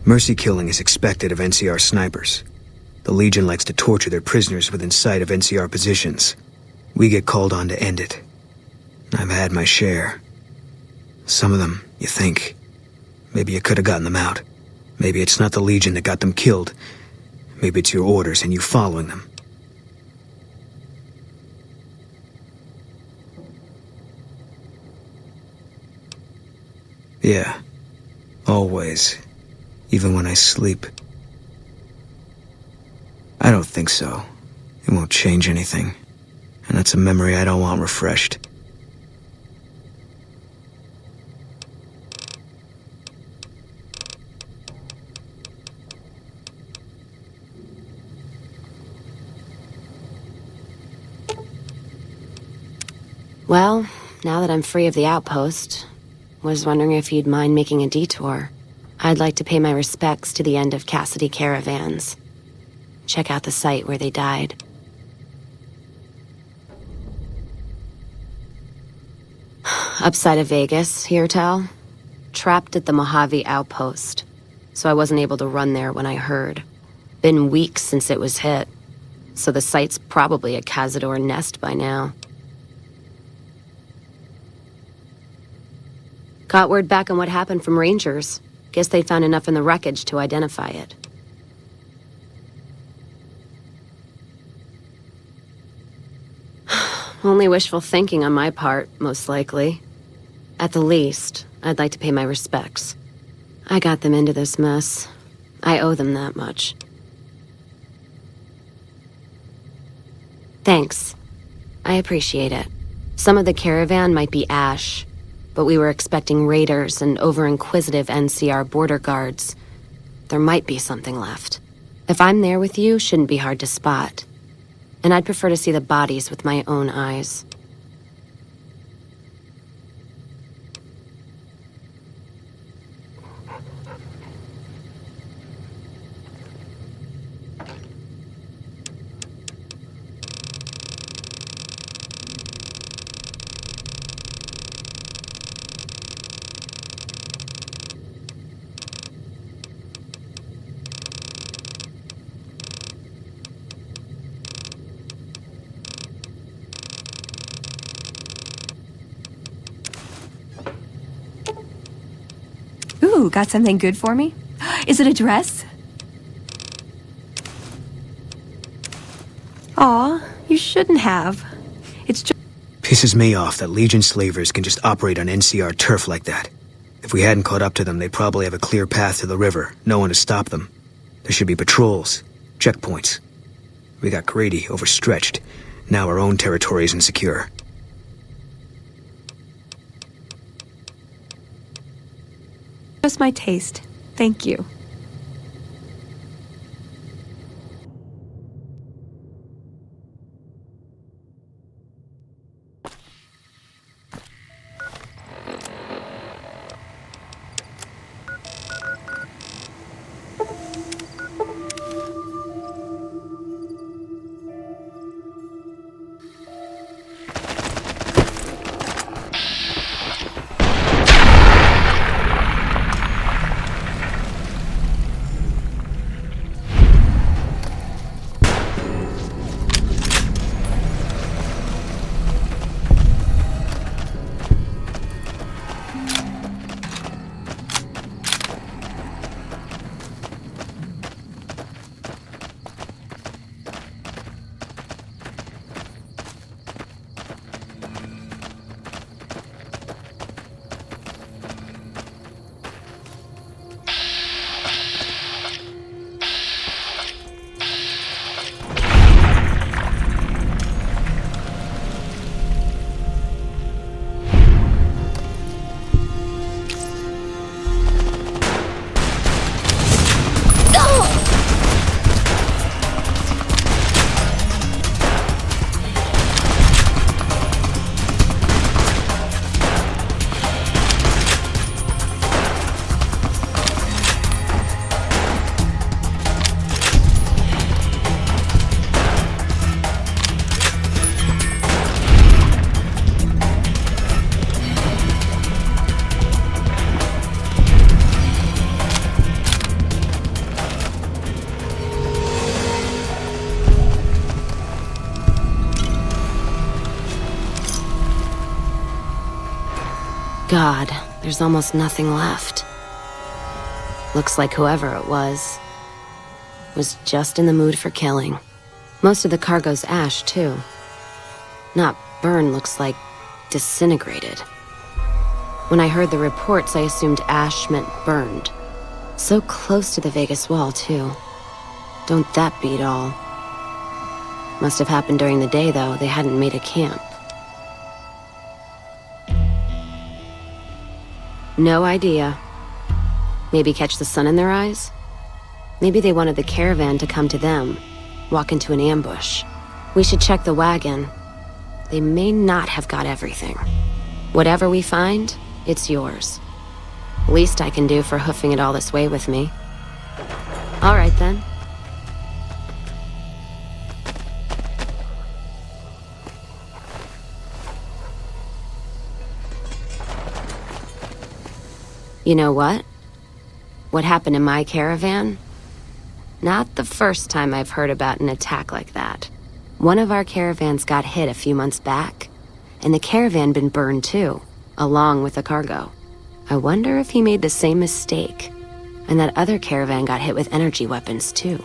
Mercy killing is expected of NCR snipers. The Legion likes to torture their prisoners within sight of NCR positions. We get called on to end it. I've had my share. Some of them, you think, maybe you could have gotten them out. Maybe it's not the Legion that got them killed. Maybe it's your orders and you following them. Yeah, always. Even when I sleep. I don't think so. It won't change anything. And that's a memory I don't want refreshed. Well, now that I'm free of the outpost, was wondering if you'd mind making a detour. I'd like to pay my respects to the end of Cassidy caravans. Check out the site where they died. Upside of Vegas, here, Tal. Trapped at the Mojave outpost, so I wasn't able to run there when I heard. Been weeks since it was hit, so the site's probably a Cazador nest by now. Got word back on what happened from Rangers. Guess they found enough in the wreckage to identify it. Only wishful thinking on my part, most likely. At the least, I'd like to pay my respects. I got them into this mess. I owe them that much. Thanks. I appreciate it. Some of the caravan might be ash, but we were expecting raiders and over-inquisitive NCR border guards. There might be something left. If I'm there with you, shouldn't be hard to spot. And I'd prefer to see the bodies with my own eyes. Ooh, got something good for me? Is it a dress? Aw, you shouldn't have. It's just... Pisses me off that Legion slavers can just operate on NCR turf like that. If we hadn't caught up to them, they'd probably have a clear path to the river, no one to stop them. There should be patrols, checkpoints. We got greedy, overstretched. Now our own territory is insecure. just my taste. Thank you. God, there's almost nothing left. Looks like whoever it was just in the mood for killing. Most of the cargo's ash, too. Not burned, looks like disintegrated. When I heard the reports, I assumed ash meant burned. So close to the Vegas wall, too. Don't that beat all? Must have happened during the day, though. They hadn't made a camp. No idea. Maybe catch the sun in their eyes? Maybe they wanted the caravan to come to them, walk into an ambush. We should check the wagon. They may not have got everything. Whatever we find, it's yours. Least I can do for hoofing it all this way with me. All right, then. You know what? What happened in my caravan? Not the first time I've heard about an attack like that. One of our caravans got hit a few months back, and the caravan been burned too, along with the cargo. I wonder if he made the same mistake, and that other caravan got hit with energy weapons too.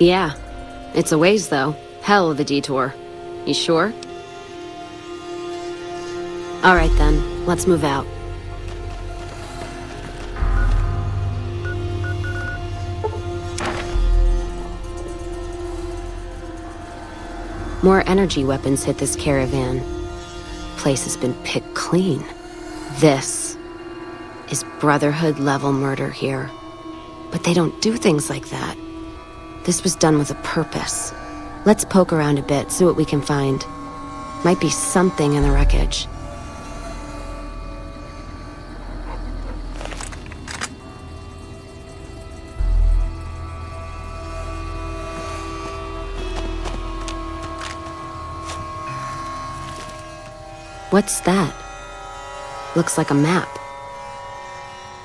Yeah, it's a ways though. Hell of a detour. You sure? All right then, let's move out. More energy weapons hit this caravan. Place has been picked clean. This is Brotherhood-level murder here. But they don't do things like that. This was done with a purpose. Let's poke around a bit, see what we can find. Might be something in the wreckage. What's that? Looks like a map.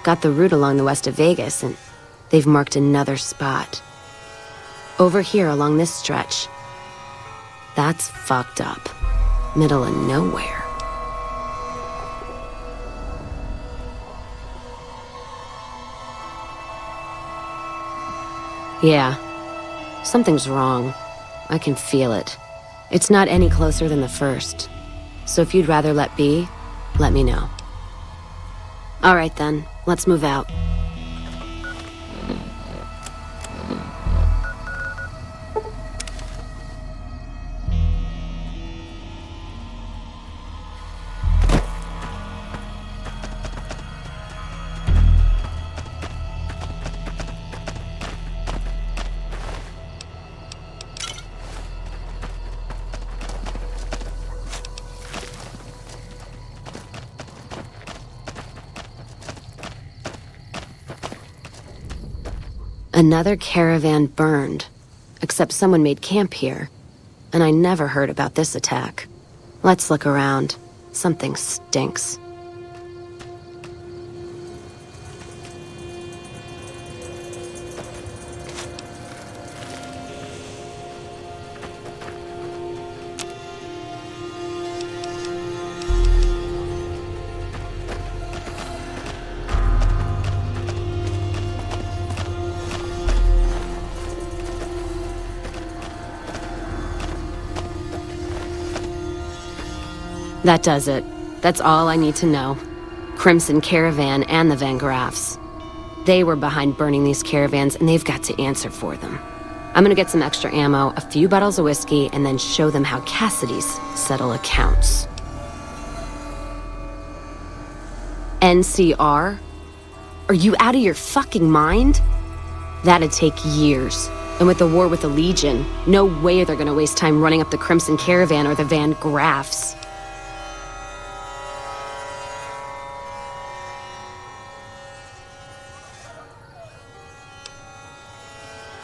Got the route along the west of Vegas, and they've marked another spot. Over here along this stretch. That's fucked up. Middle of nowhere. Yeah. Something's wrong. I can feel it. It's not any closer than the first. So if you'd rather let be, let me know. All right then, let's move out. Another caravan burned, except someone made camp here, and I never heard about this attack. Let's look around. Something stinks. That does it. That's all I need to know. Crimson Caravan and the Van Graffs. They were behind burning these caravans, and they've got to answer for them. I'm gonna get some extra ammo, a few bottles of whiskey, and then show them how Cassidy's settle accounts. NCR? Are you out of your fucking mind? That'd take years. And with the war with the Legion, no way they're gonna waste time running up the Crimson Caravan or the Van Graffs.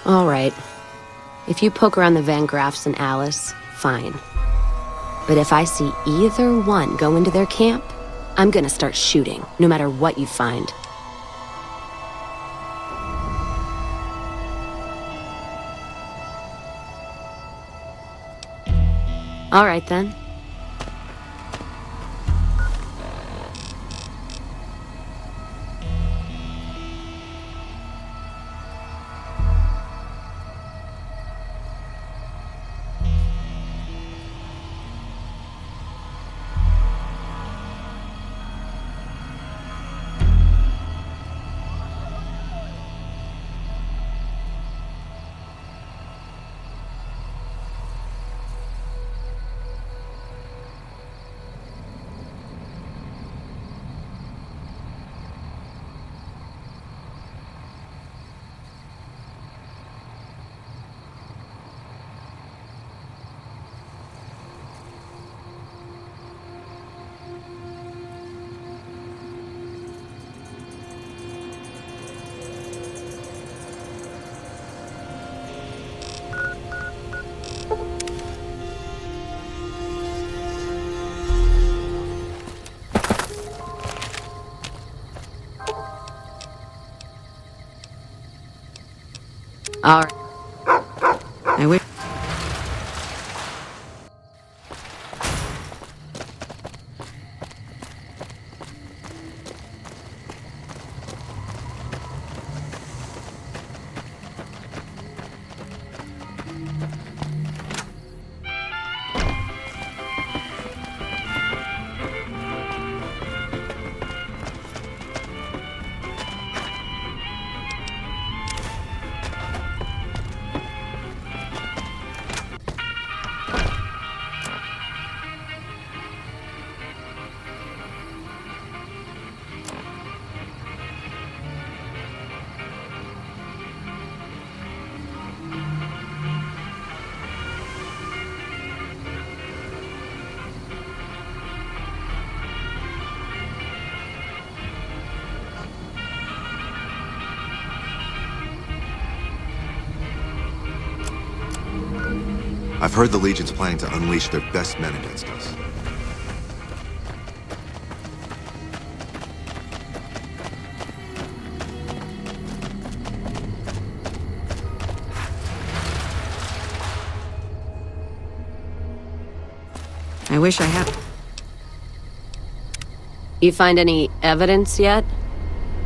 All right. If you poke around the Van Graffs and Alice, fine. But if I see either one go into their camp, I'm gonna start shooting, no matter what you find. All right, then. All right. I wish. I've heard the Legion's planning to unleash their best men against us. I wish I had. You find any evidence yet?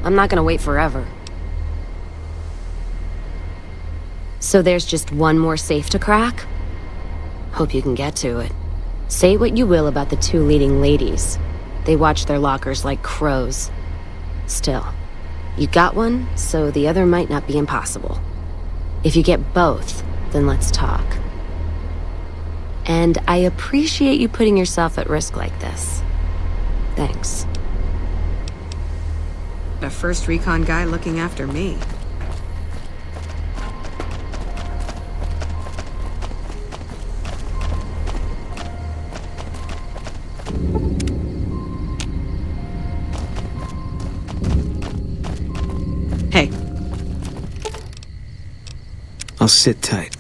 I'm not gonna wait forever. So there's just one more safe to crack? Hope you can get to it. Say what you will about the two leading ladies. They watch their lockers like crows. Still, you got one, so the other might not be impossible. If you get both, then let's talk. And I appreciate you putting yourself at risk like this. Thanks. A first recon guy looking after me. Hey. I'll sit tight.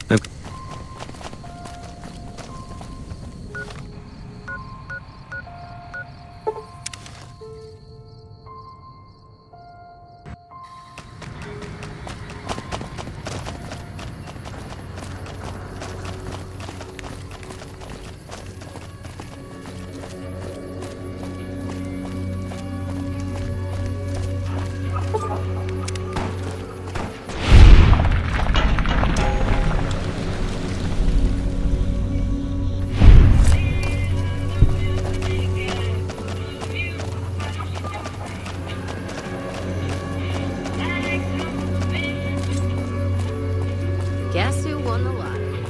Guess who won the lottery?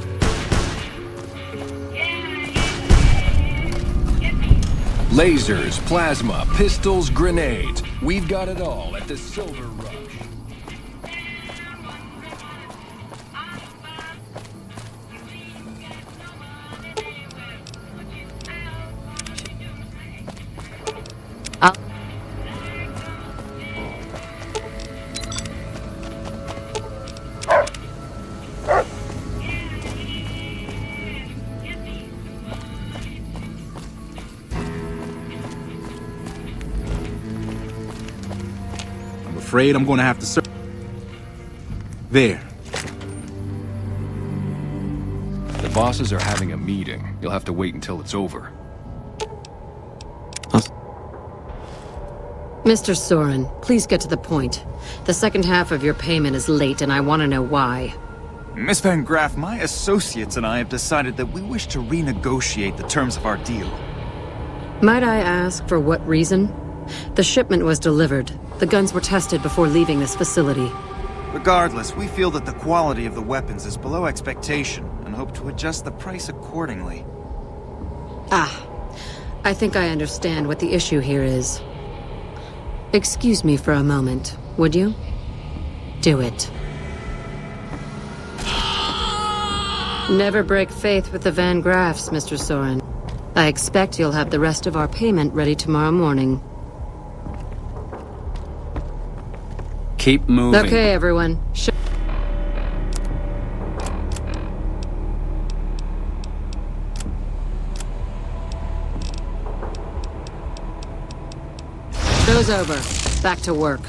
Lasers, plasma, pistols, grenades. We've got it all at the Silver Rush. I'll Afraid I'm gonna have to search. There. The bosses are having a meeting. You'll have to wait until it's over. Mr. Soren, please get to the point. The second half of your payment is late, and I want to know why. Miss Van Graff, my associates and I have decided that we wish to renegotiate the terms of our deal. Might I ask for what reason? The shipment was delivered. The guns were tested before leaving this facility. Regardless, we feel that the quality of the weapons is below expectation and hope to adjust the price accordingly. I think I understand what the issue here is. Excuse me for a moment, would you? Do it. Never break faith with the Van Graffs, Mr. Soren. I expect you'll have the rest of our payment ready tomorrow morning. Keep moving. Okay, everyone. Show's over. Back to work.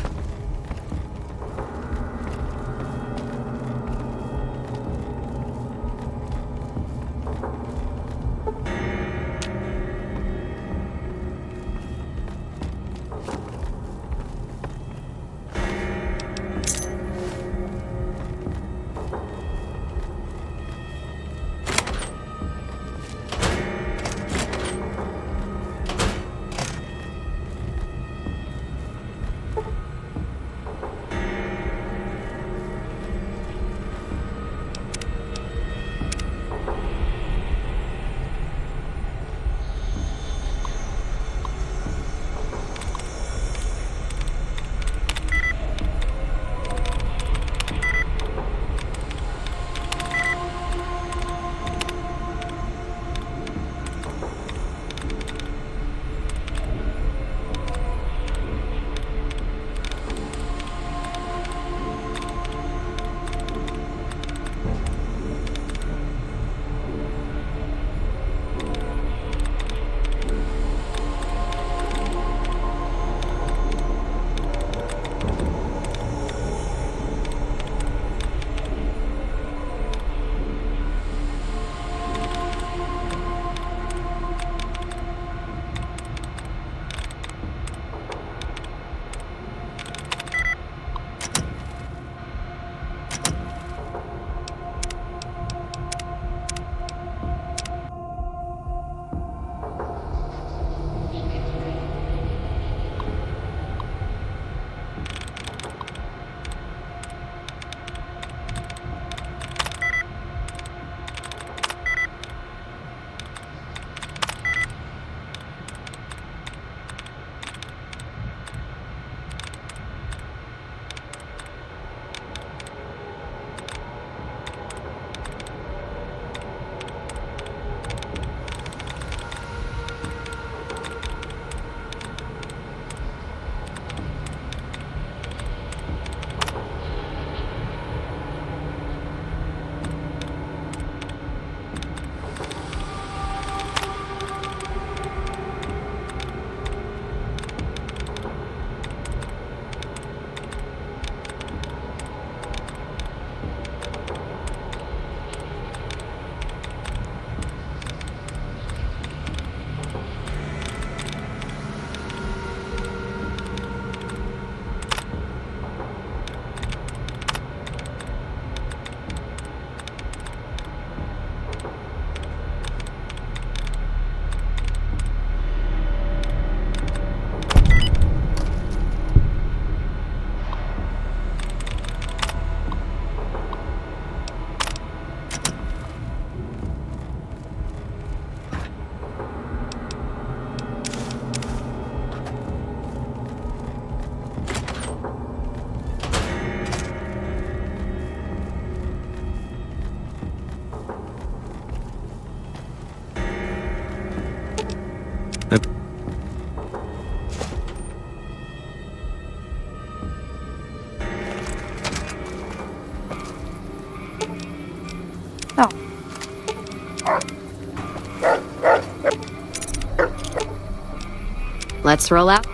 Let's roll out.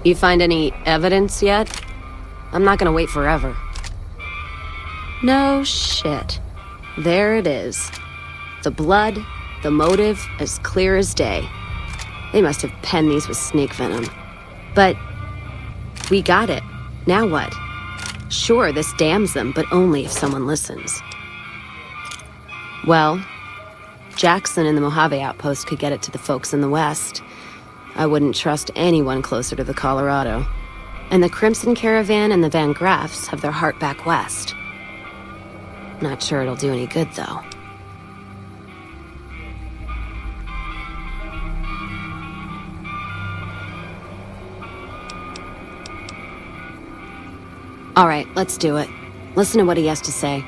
You find any evidence yet? I'm not gonna wait forever. No shit. There it is. The blood, the motive, as clear as day. They must have penned these with snake venom. But we got it. Now what? Sure, this damns them, but only if someone listens. Well, Jackson and the Mojave outpost could get it to the folks in the west. I wouldn't trust anyone closer to the Colorado. And the Crimson Caravan and the Van Graffs have their heart back west. Not sure it'll do any good, though. All right, let's do it. Listen to what he has to say.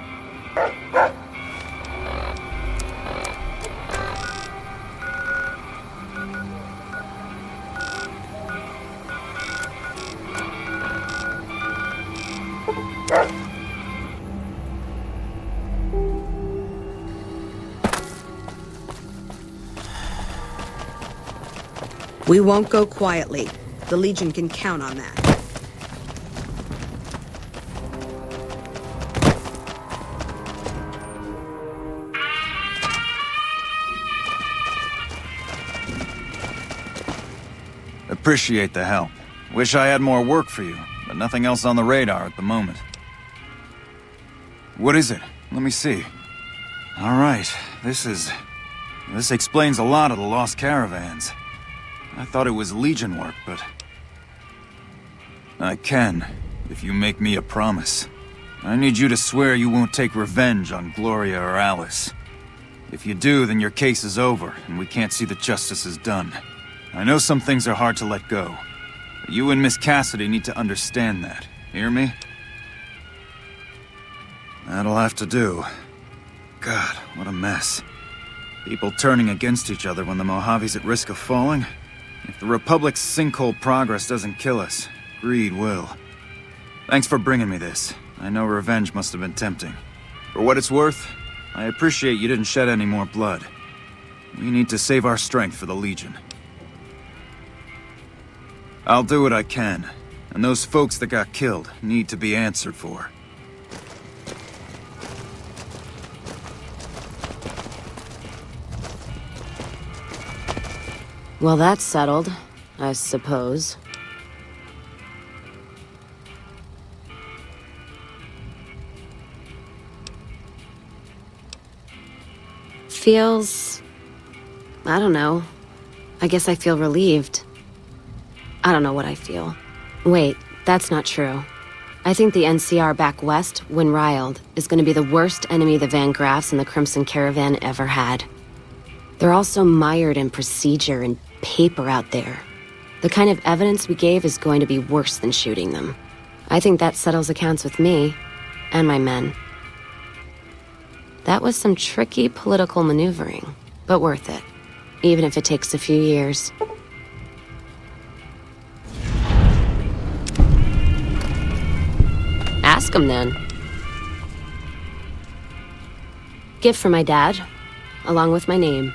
We won't go quietly. The Legion can count on that. Appreciate the help. Wish I had more work for you, but nothing else on the radar at the moment. What is it? Let me see. All right, this explains a lot of the lost caravans. I thought it was Legion work, but... I can, if you make me a promise. I need you to swear you won't take revenge on Gloria or Alice. If you do, then your case is over, and we can't see that justice is done. I know some things are hard to let go, but you and Miss Cassidy need to understand that. Hear me? That'll have to do. God, what a mess. People turning against each other when the Mojave's at risk of falling? If the Republic's sinkhole progress doesn't kill us, greed will. Thanks for bringing me this. I know revenge must have been tempting. For what it's worth, I appreciate you didn't shed any more blood. We need to save our strength for the Legion. I'll do what I can, and those folks that got killed need to be answered for. Well, that's settled, I suppose. Feels... I don't know. I guess I feel relieved. I don't know what I feel. Wait, that's not true. I think the NCR back west, when riled, is going to be the worst enemy the Van Graffs and the Crimson Caravan ever had. They're all so mired in procedure and paper out there. The kind of evidence we gave is going to be worse than shooting them. I think that settles accounts with me and my men. That was some tricky political maneuvering, but worth it, even if it takes a few years. Ask him then. Gift for my dad, along with my name.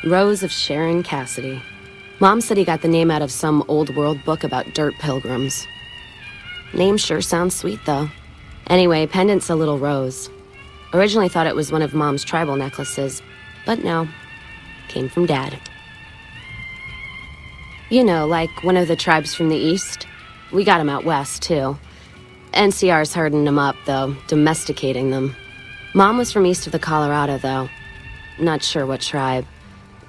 Rose of Sharon Cassidy. Mom said he got the name out of some old world book about dirt pilgrims. Name sure sounds sweet, though. Anyway, pendant's a little rose. Originally thought it was one of Mom's tribal necklaces, but no. Came from Dad. You know, like one of the tribes from the east. We got 'em out west, too. NCR's herding them up, though, domesticating them. Mom was from east of the Colorado, though. Not sure what tribe.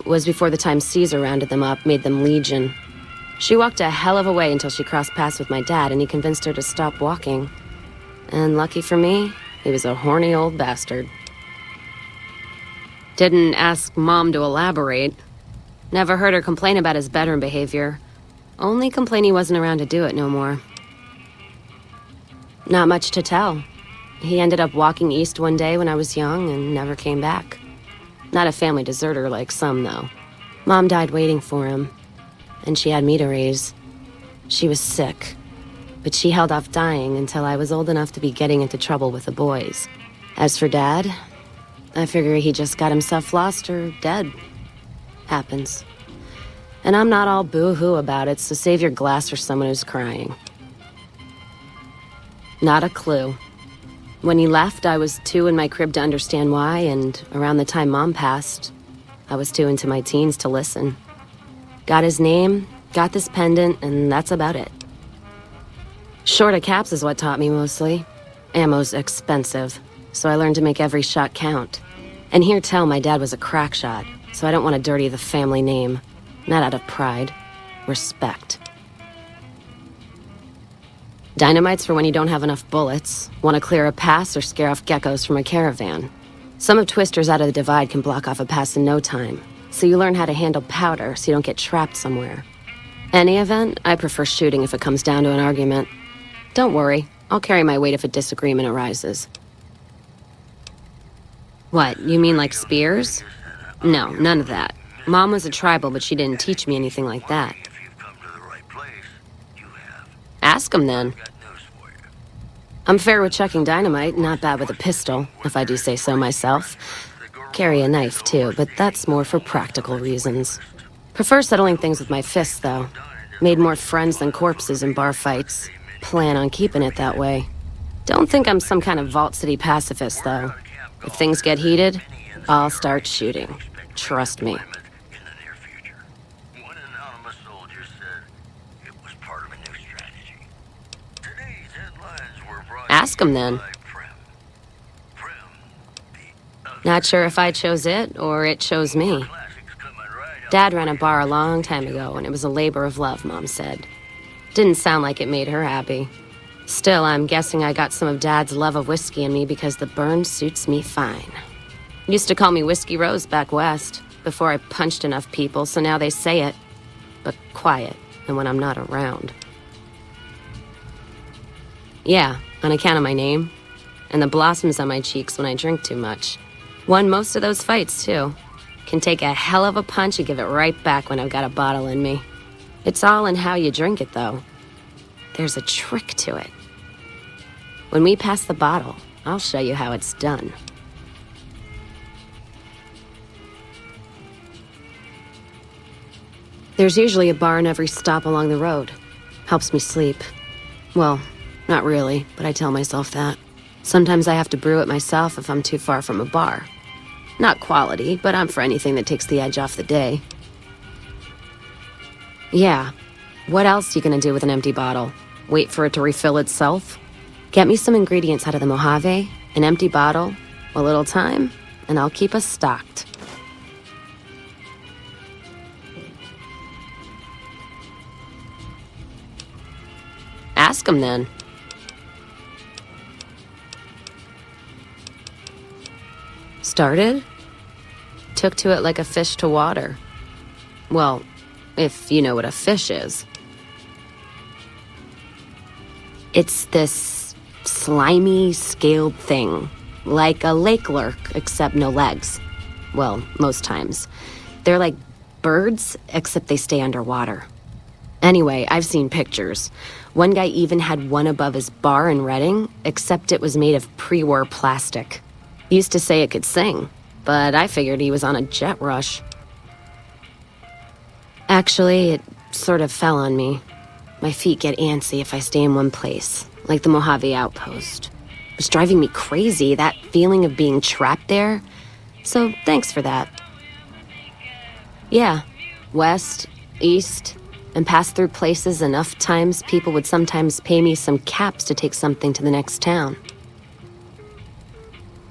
Was before the time Caesar rounded them up, made them Legion. She walked a hell of a way until she crossed paths with my dad, and he convinced her to stop walking. And lucky for me, he was a horny old bastard. Didn't ask Mom to elaborate. Never heard her complain about his bedroom behavior. Only complain he wasn't around to do it no more. Not much to tell. He ended up walking east one day when I was young and never came back. Not a family deserter like some, though. Mom died waiting for him, and she had me to raise. She was sick, but she held off dying until I was old enough to be getting into trouble with the boys. As for Dad, I figure he just got himself lost or dead. Happens. And I'm not all boo-hoo about it, so save your glass for someone who's crying. Not a clue. When he left, I was too in my crib to understand why, and around the time Mom passed, I was too into my teens to listen. Got his name, got this pendant, and that's about it. Short of caps is what taught me mostly. Ammo's expensive, so I learned to make every shot count. And hear tell my dad was a crack shot, so I don't want to dirty the family name. Not out of pride. Respect. Dynamite's for when you don't have enough bullets, want to clear a pass, or scare off geckos from a caravan. Some of Twister's Out of the Divide can block off a pass in no time, so you learn how to handle powder so you don't get trapped somewhere. Any event, I prefer shooting if it comes down to an argument. Don't worry, I'll carry my weight if a disagreement arises. What, you mean like spears? No, none of that. Mom was a tribal, but she didn't teach me anything like that. Ask him then. I'm fair with chucking dynamite, not bad with a pistol, if I do say so myself. Carry a knife too, but that's more for practical reasons. Prefer settling things with my fists, though. Made more friends than corpses in bar fights. Plan on keeping it that way. Don't think I'm some kind of Vault City pacifist, though. If things get heated, I'll start shooting. Trust me. Ask him then. Not sure if I chose it or it chose me. Dad ran a bar a long time ago, and it was a labor of love, Mom said. Didn't sound like it made her happy. Still, I'm guessing I got some of Dad's love of whiskey in me because the burn suits me fine. Used to call me Whiskey Rose back west, before I punched enough people, so now they say it. But quiet, and when I'm not around. Yeah, on account of my name. And the blossoms on my cheeks when I drink too much. Won most of those fights, too. Can take a hell of a punch and give it right back when I've got a bottle in me. It's all in how you drink it, though. There's a trick to it. When we pass the bottle, I'll show you how it's done. There's usually a bar in every stop along the road. Helps me sleep. Well, not really, but I tell myself that. Sometimes I have to brew it myself if I'm too far from a bar. Not quality, but I'm for anything that takes the edge off the day. Yeah. What else you gonna do with an empty bottle? Wait for it to refill itself? Get me some ingredients out of the Mojave, an empty bottle, a little time, and I'll keep us stocked. Ask him then. Started? Took to it like a fish to water. Well, if you know what a fish is. It's this slimy, scaled thing. Like a lake lurk, except no legs. Well, most times. They're like birds, except they stay underwater. Anyway, I've seen pictures. One guy even had one above his bar in Reading, except it was made of pre-war plastic. Used to say it could sing, but I figured he was on a jet rush. Actually, it sort of fell on me. My feet get antsy if I stay in one place, like the Mojave outpost. It was driving me crazy, that feeling of being trapped there. So thanks for that. Yeah, west, east, and passed through places enough times people would sometimes pay me some caps to take something to the next town.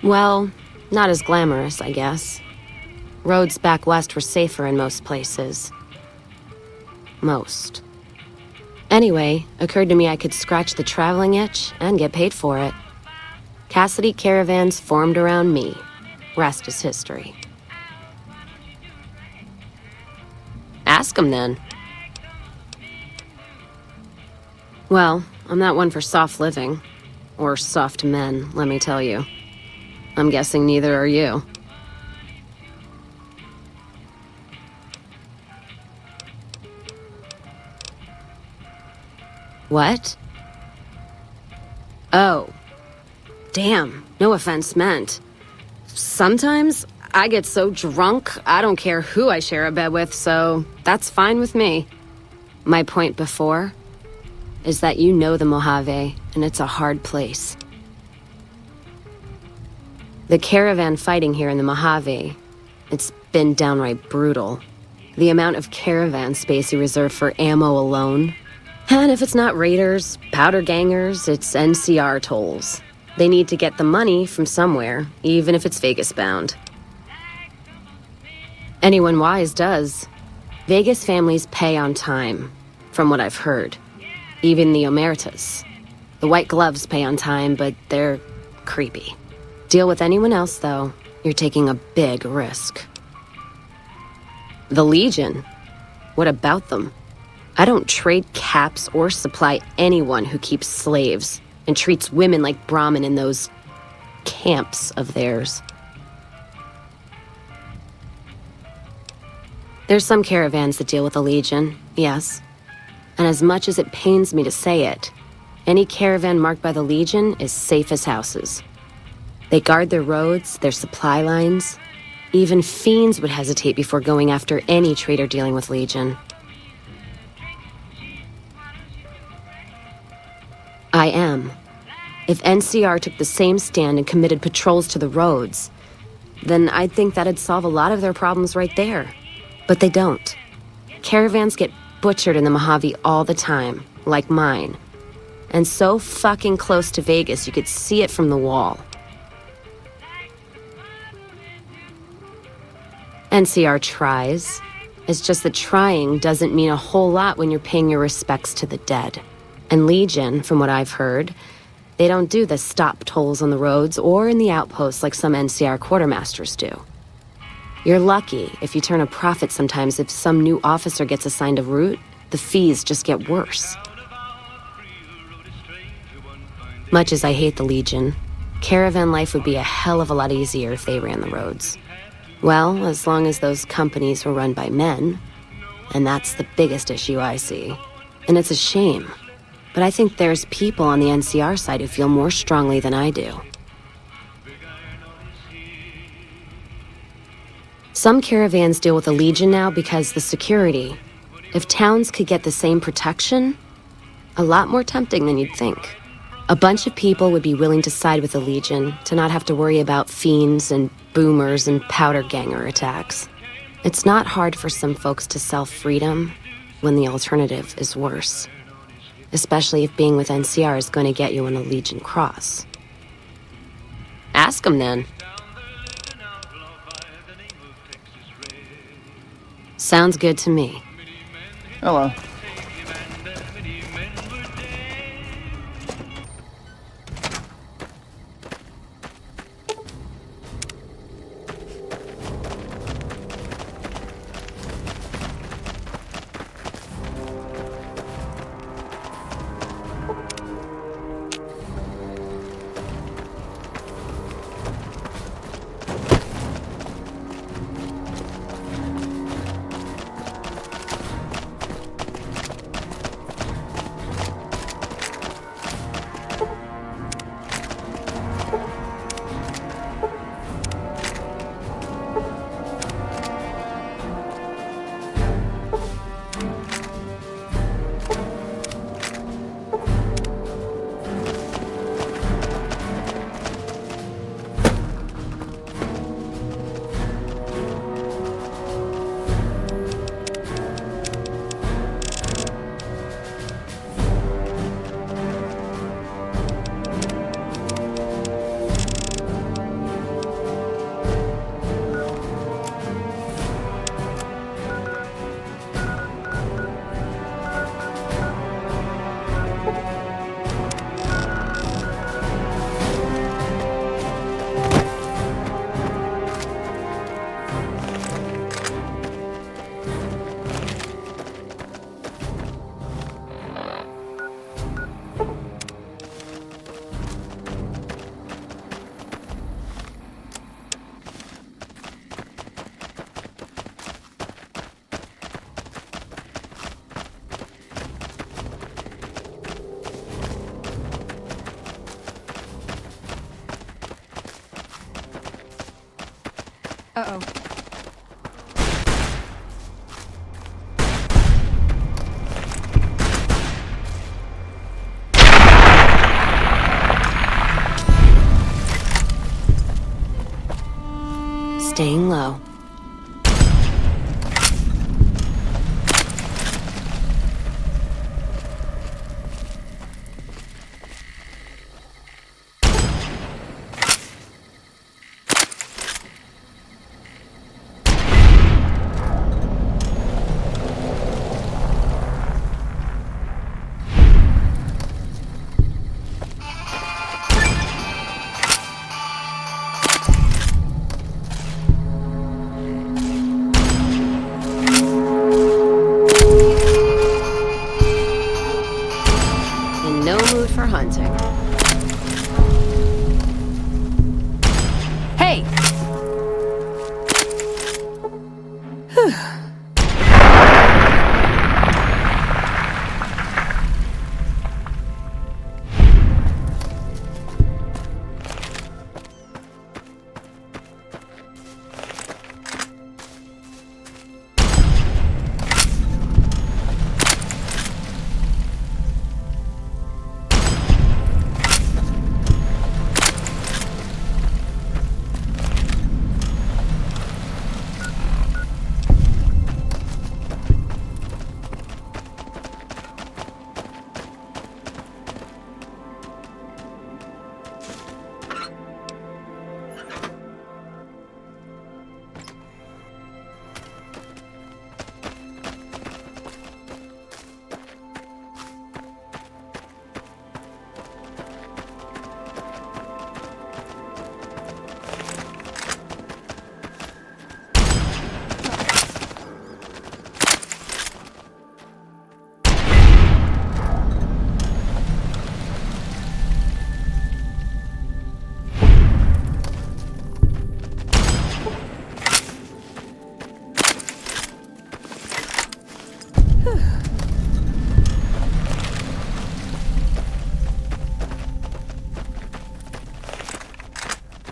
Well, not as glamorous, I guess. Roads back west were safer in most places. Most. Anyway, occurred to me I could scratch the traveling itch and get paid for it. Cassidy caravans formed around me. Rest is history. Ask him then. Well, I'm not one for soft living. Or soft men, let me tell you. I'm guessing neither are you. What? Oh. Damn, no offense meant. Sometimes, I get so drunk, I don't care who I share a bed with, so that's fine with me. My point before is that you know the Mojave, and it's a hard place. The caravan fighting here in the Mojave, it's been downright brutal. The amount of caravan space you reserve for ammo alone. And if it's not raiders, powder gangers, it's NCR tolls. They need to get the money from somewhere, even if it's Vegas-bound. Anyone wise does. Vegas families pay on time, from what I've heard. Even the Omertas. The white gloves pay on time, but they're creepy. Deal with anyone else, though, you're taking a big risk. The Legion? What about them? I don't trade caps or supply anyone who keeps slaves and treats women like Brahmin in those camps of theirs. There's some caravans that deal with the Legion, yes. And as much as it pains me to say it, any caravan marked by the Legion is safe as houses. They guard their roads, their supply lines. Even fiends would hesitate before going after any trader dealing with Legion. I am. If NCR took the same stand and committed patrols to the roads, then I'd think that'd solve a lot of their problems right there. But they don't. Caravans get butchered in the Mojave all the time, like mine. And so fucking close to Vegas you could see it from the wall. NCR tries. It's just that trying doesn't mean a whole lot when you're paying your respects to the dead. And Legion, from what I've heard, they don't do the stop tolls on the roads or in the outposts like some NCR quartermasters do. You're lucky if you turn a profit sometimes. If some new officer gets assigned a route, the fees just get worse. Much as I hate the Legion, caravan life would be a hell of a lot easier if they ran the roads. Well, as long as those companies were run by men. And that's the biggest issue I see. And it's a shame. But I think there's people on the NCR side who feel more strongly than I do. Some caravans deal with the Legion now because the security. If towns could get the same protection, a lot more tempting than you'd think. A bunch of people would be willing to side with the Legion to not have to worry about fiends and boomers and powder ganger attacks. It's not hard for some folks to sell freedom when the alternative is worse. Especially if being with NCR is going to get you on a Legion cross. Ask them then. Sounds good to me. Hello. Uh-oh. Staying low. In no mood for hunting. Hey!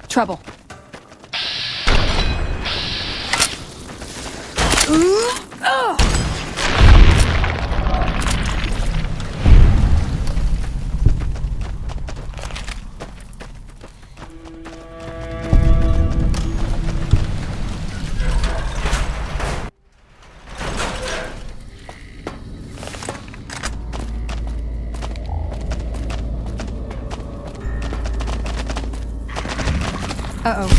Trouble. Uh-oh.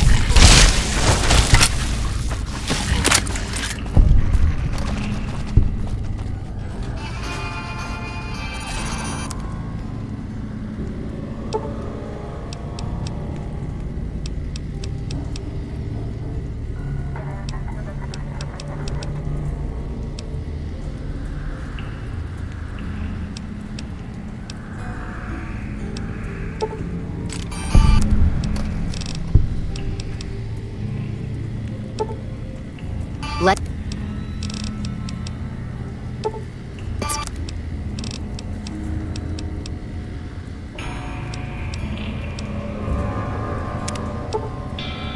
Let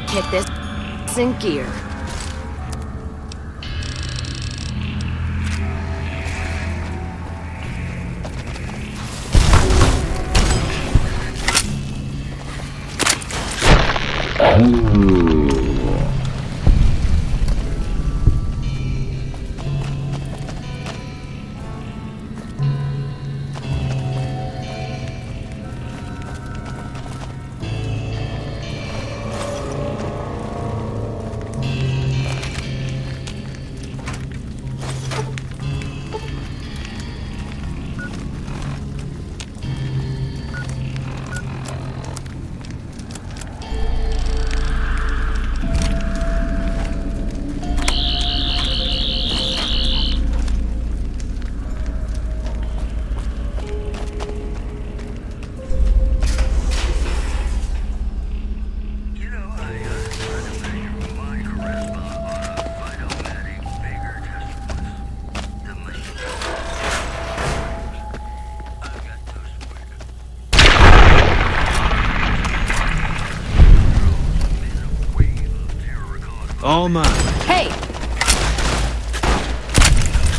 get this in gear. all mine. Hey!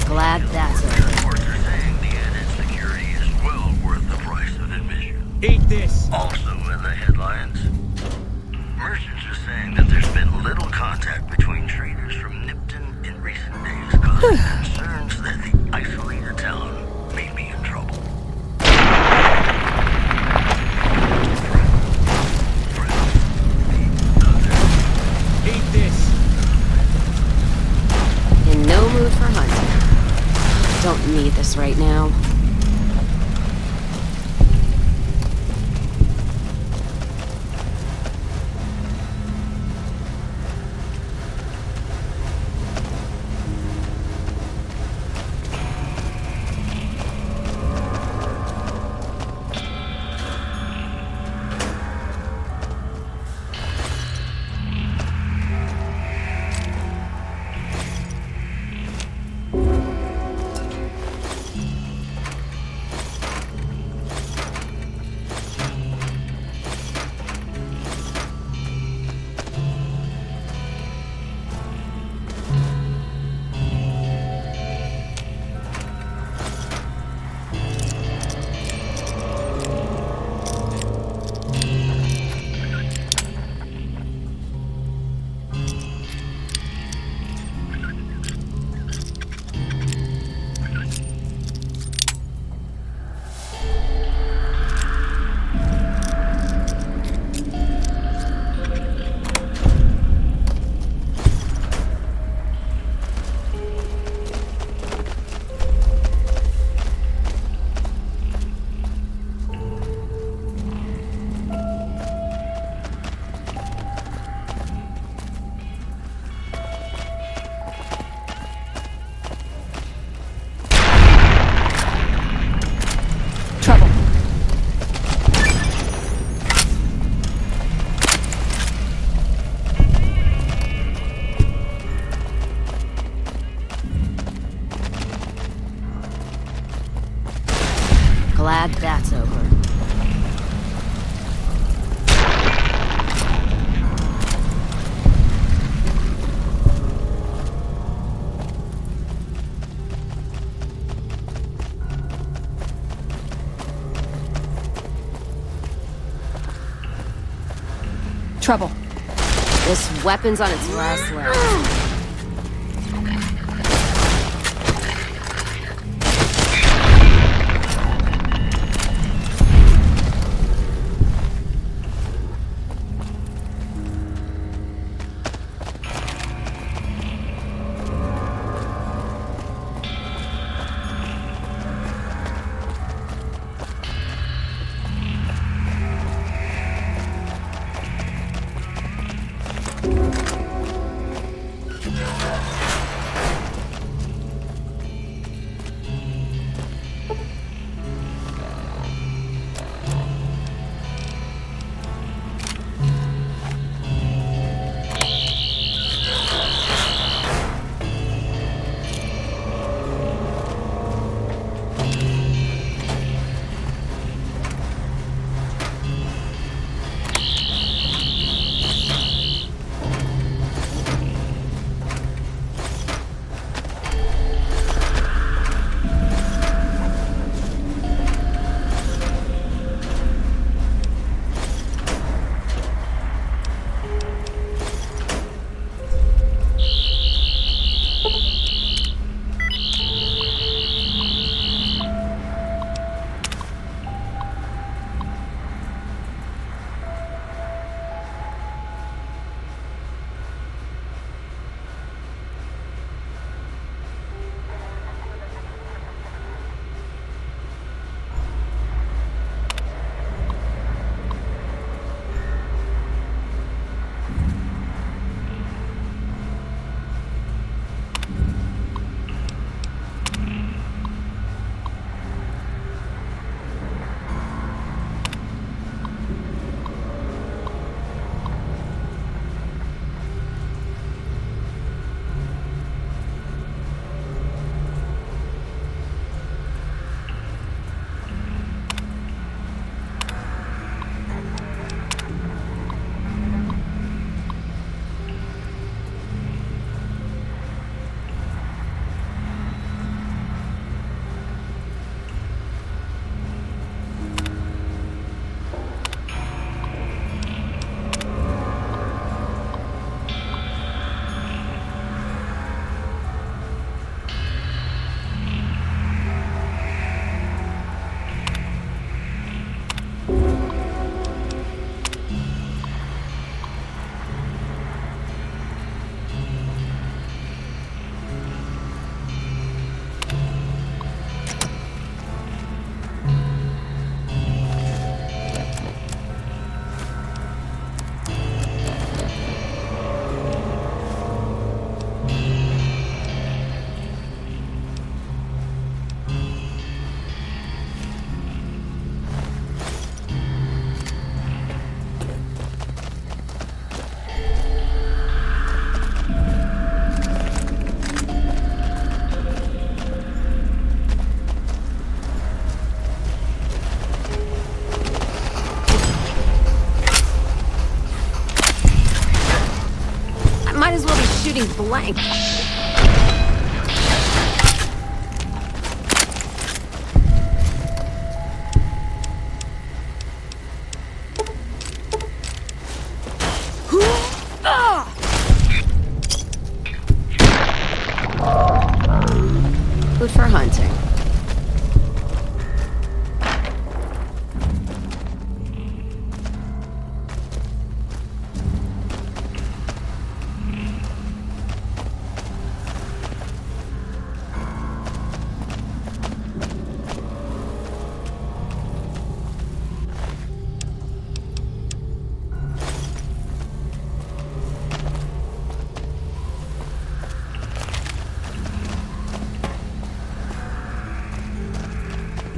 Glad that's over. Reports are saying the added security is well worth the price of admission. Eat this! Also in the headlines, merchants are saying that there's been little contact between traders from Nipton in recent days, causing concerns that the isolated town may be in trouble. Eat this! In no mood for hunting. Don't need this right now. Trouble. Glad that's over. Trouble. This weapon's on its last leg. shooting blank. Food for hunting.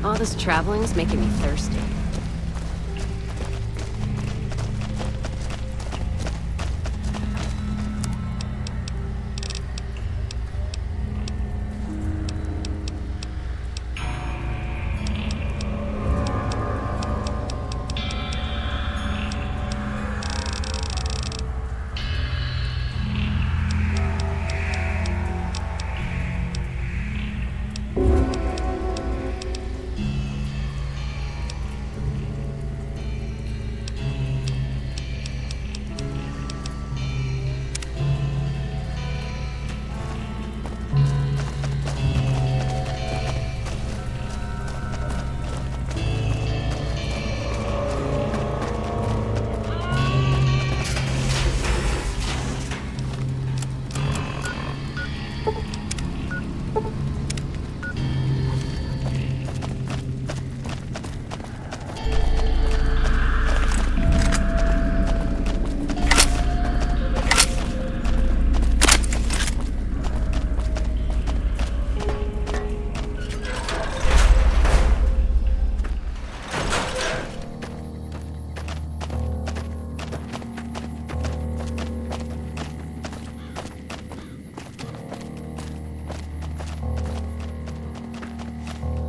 All this traveling's making me thirsty.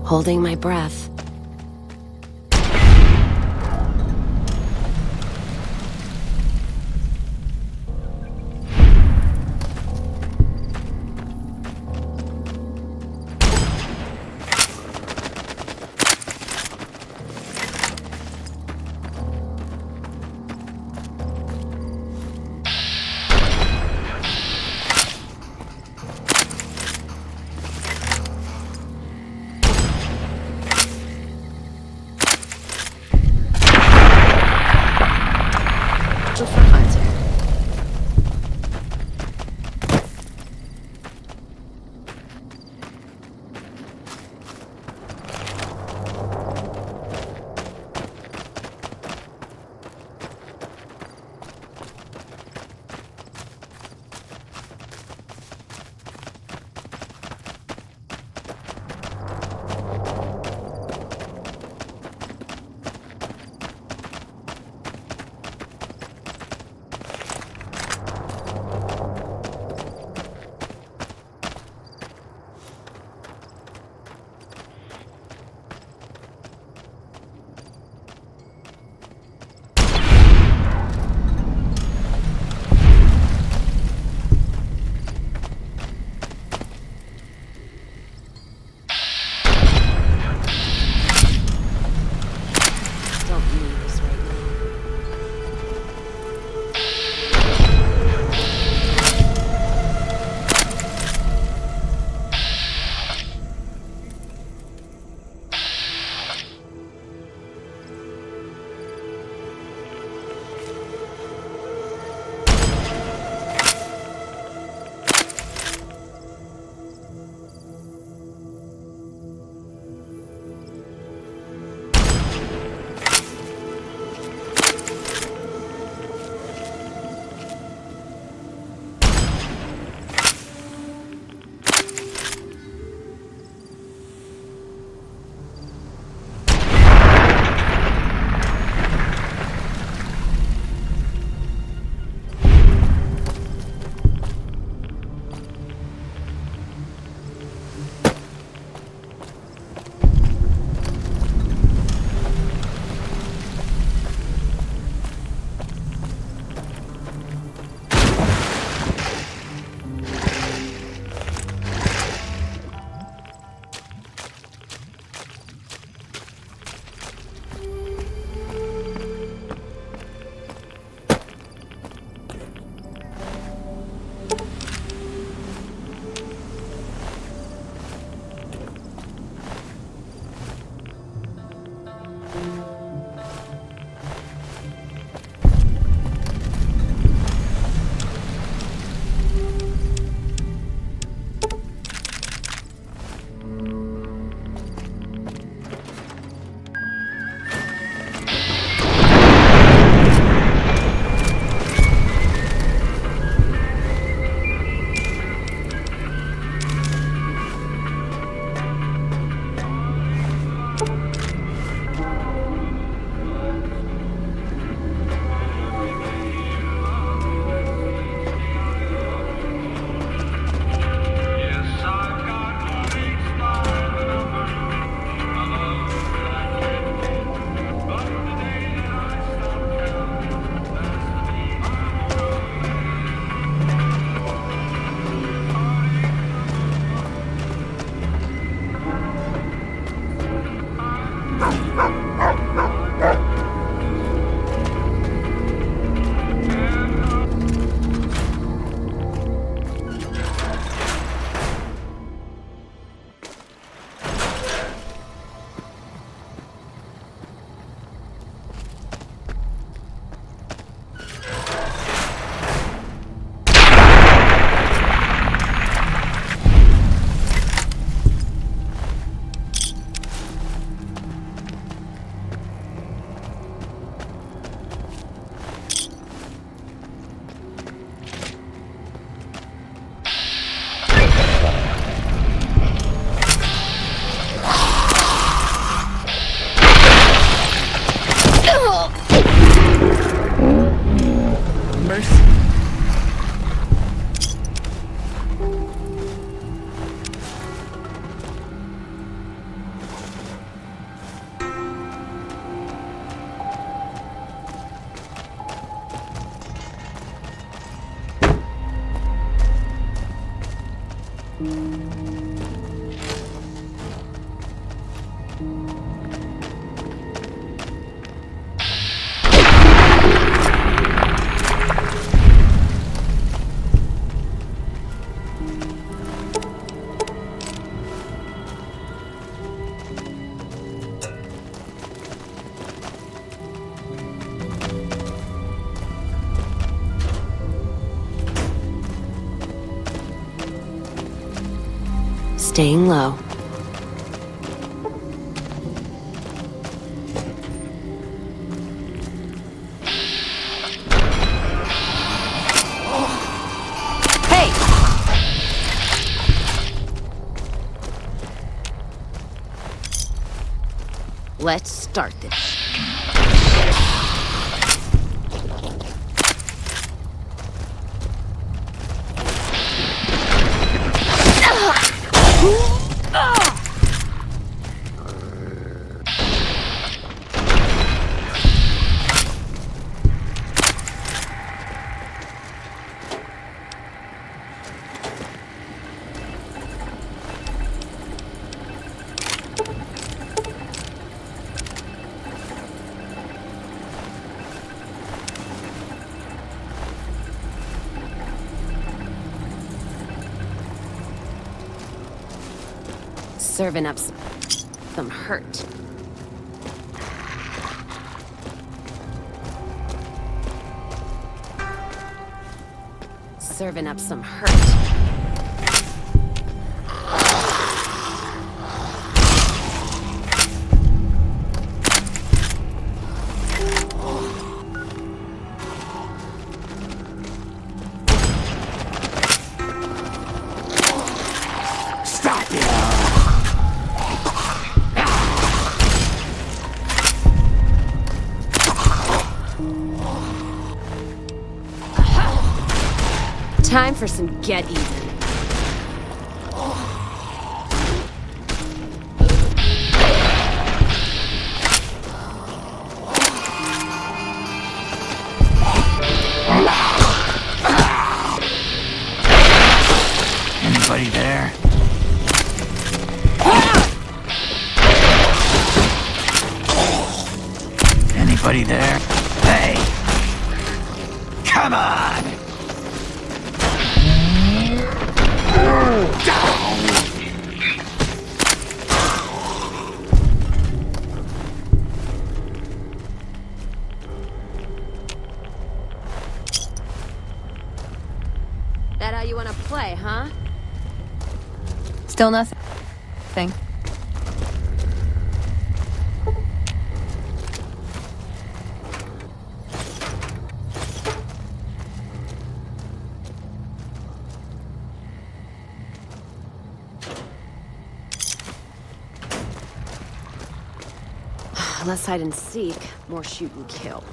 Holding my breath. Staying low. Hey! Let's start this. Serving up some hurt. Serving up some hurt. Time for some get even. Anybody there? Anybody there? Hey! Come on! That how you want to play, huh? Still nothing. Less hide and seek, more shoot and kill.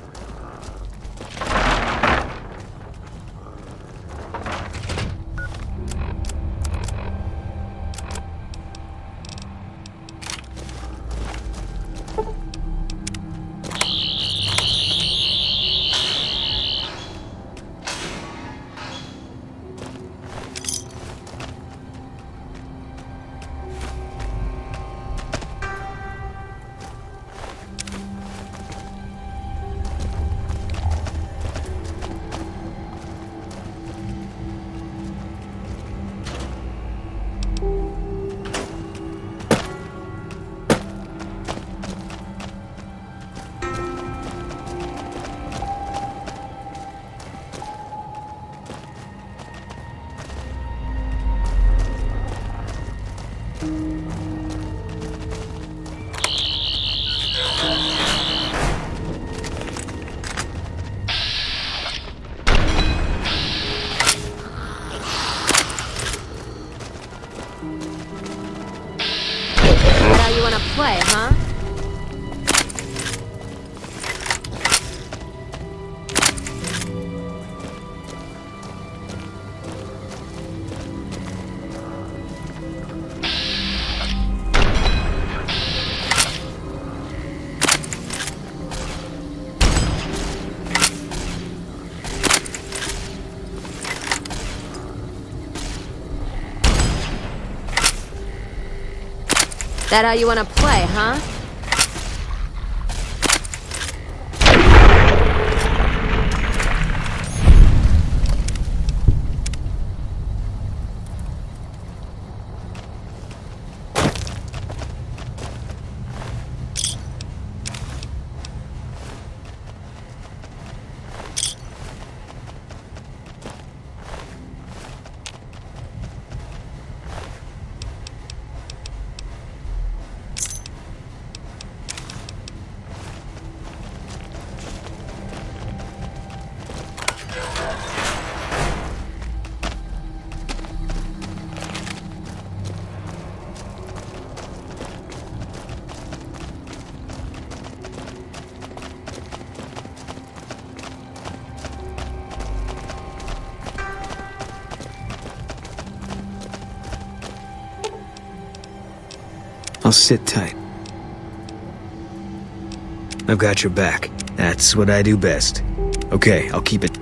That how you want to play, huh? That how you want to play, huh? I'll sit tight. I've got your back. That's what I do best. Okay, I'll keep it.